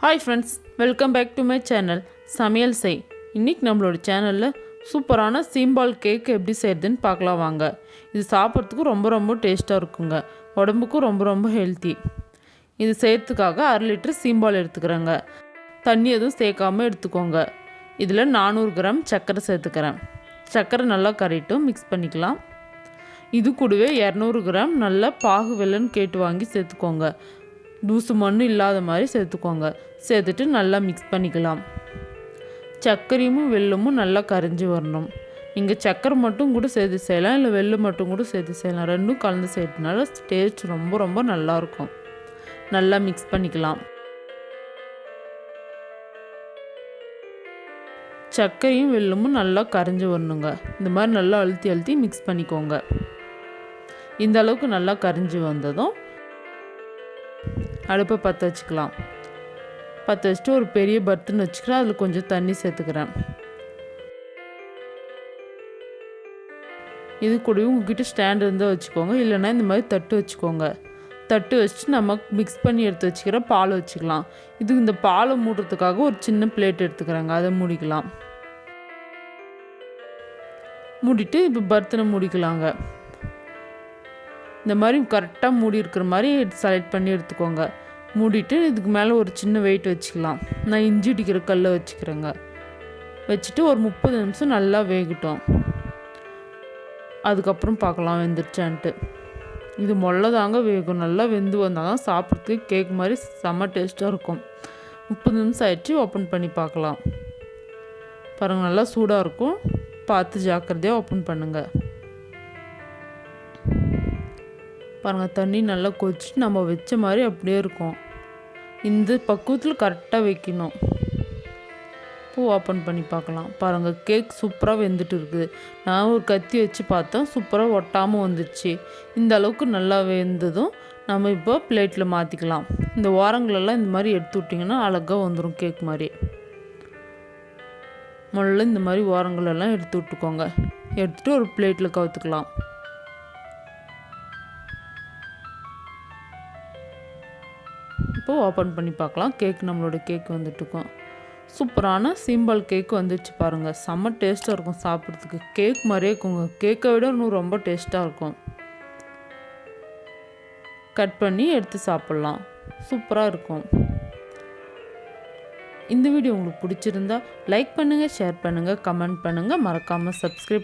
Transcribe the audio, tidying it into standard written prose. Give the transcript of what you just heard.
Hi friends, welcome back to my channel Samayal Sei. இன்றைக்கி நம்மளோட சேனலில் சூப்பரான சீம்பால் கேக் எப்படி செய்கிறதுன்னு பார்க்கலாம் வாங்க. இது சாப்பிட்றதுக்கு ரொம்ப ரொம்ப டேஸ்ட்டாக இருக்குங்க. உடம்புக்கும் ரொம்ப ரொம்ப ஹெல்த்தி. இது செய்கிறதுக்காக 1/2 லிட்டர் சீம்பால் எடுத்துக்கிறேங்க. தண்ணி எதுவும் சேர்க்காமல் எடுத்துக்கோங்க. இதில் 400 கிராம் சர்க்கரை சேர்த்துக்கிறேன். சர்க்கரை நல்லா கரைட்டும் மிக்ஸ் பண்ணிக்கலாம். இது கூடவே 200 கிராம் நல்லா பாகு வெல்லன்னு கேட்டு வாங்கி சேர்த்துக்கோங்க. தூசு மண் இல்லாத மாதிரி சேர்த்துக்கோங்க. சேர்த்துட்டு நல்லா மிக்ஸ் பண்ணிக்கலாம். சர்க்கரையும் வெல்லமும் நல்லா கரைஞ்சி வரணும். நீங்கள் சர்க்கரை மட்டும் கூட சேர்த்து செய்யலாம், இல்லை வெல்லம் மட்டும் கூட சேர்த்து செய்யலாம். ரெண்டும் கலந்து சேர்த்தனால டேஸ்ட் ரொம்ப ரொம்ப நல்லாயிருக்கும். நல்லா மிக்ஸ் பண்ணிக்கலாம். சர்க்கரையும் வெல்லமும் நல்லா கரைஞ்சி வரணுங்க. இந்த மாதிரி நல்லா அழுத்தி அழுத்தி மிக்ஸ் பண்ணிக்கோங்க. இந்த அளவுக்கு நல்லா கரைஞ்சி வந்ததும் அடுப்பை பற்ற வச்சுக்கலாம். பற்ற வச்சுட்டு ஒரு பெரிய பர்த்தன் வச்சுக்கிறேன். அதில் கொஞ்சம் தண்ணி சேர்த்துக்கிறேன். இது கூடவே உங்ககிட்ட ஸ்டாண்ட் இருந்தால் வச்சுக்கோங்க, இல்லைன்னா இந்த மாதிரி தட்டு வச்சுக்கோங்க. தட்டு வச்சுட்டு நம்ம மிக்ஸ் பண்ணி எடுத்து வச்சுக்கிற பால் வச்சுக்கலாம். இது இந்த பாலை மூடுறதுக்காக ஒரு சின்ன பிளேட் எடுத்துக்கிறாங்க, அதை மூடிக்கலாம். மூடிட்டு இப்போ பர்த்தனை மூடிக்கலாங்க. இந்த மாதிரி கரெக்டாக மூடி இருக்கிற மாதிரி செலக்ட் பண்ணி எடுத்துக்கோங்க. மூடிட்டு இதுக்கு மேலே ஒரு சின்ன வெயிட் வச்சுக்கலாம். நான் இஞ்சி இடிக்கிற கல்லை வச்சுக்கிறேங்க. வச்சுட்டு ஒரு 30 நிமிஷம் நல்லா வேகட்டும். அதுக்கப்புறம் பார்க்கலாம் வெந்துருச்சான்ட்டு. இது தாங்க வேகும். நல்லா வெந்து வந்தால் தான் சாப்பிட்றதுக்கு கேக் மாதிரி செம்ம டேஸ்ட்டாக இருக்கும். 30 நிமிஷம் ஆயிடுச்சு. ஓப்பன் பண்ணி பார்க்கலாம். பாருங்கள், நல்லா சூடாக இருக்கும். பார்த்து ஜாக்கிரதையாக ஓப்பன் பண்ணுங்கள். பாருங்கள், தண்ணி நல்லா கொதிச்சுட்டு நம்ம வச்ச மாதிரி அப்படியே இருக்கும். இந்த பக்குவத்தில் கரெக்டாக வைக்கணும். இப்போ ஓப்பன் பண்ணி பார்க்கலாம். பாருங்கள், கேக் சூப்பராக வெந்துட்டு இருக்குது. நான் ஒரு கத்தி வச்சு பார்த்தேன், சூப்பராக ஒட்டாமல் வந்துடுச்சு. இந்த அளவுக்கு நல்லா வெந்ததும் நம்ம இப்போ பிளேட்டில் மாற்றிக்கலாம். இந்த ஓரங்களெல்லாம் இந்த மாதிரி எடுத்து விட்டிங்கன்னா அழகாக வந்துடும் கேக் மாதிரி. முதல்ல இந்த மாதிரி ஓரங்களெல்லாம் எடுத்து விட்டுக்கோங்க. எடுத்துகிட்டு ஒரு பிளேட்டில் கவுத்துக்கலாம். இப்போது ஓப்பன் பண்ணி பார்க்கலாம். கேக் நம்மளோட கேக் வந்துட்டுருக்கோம். சூப்பரான சீம்பால் கேக் வந்துடுச்சு பாருங்கள். செம்ம டேஸ்ட்டாக இருக்கும் சாப்பிட்றதுக்கு. கேக் மாதிரியே இருக்குங்க. கேக்கை விட இன்னும் ரொம்ப டேஸ்ட்டாக இருக்கும். கட் பண்ணி எடுத்து சாப்பிட்லாம். சூப்பராக இருக்கும். இந்த வீடியோ உங்களுக்கு பிடிச்சிருந்தா லைக் பண்ணுங்கள், ஷேர் பண்ணுங்கள், கமெண்ட் பண்ணுங்கள். மறக்காமல் சப்ஸ்கிரைப்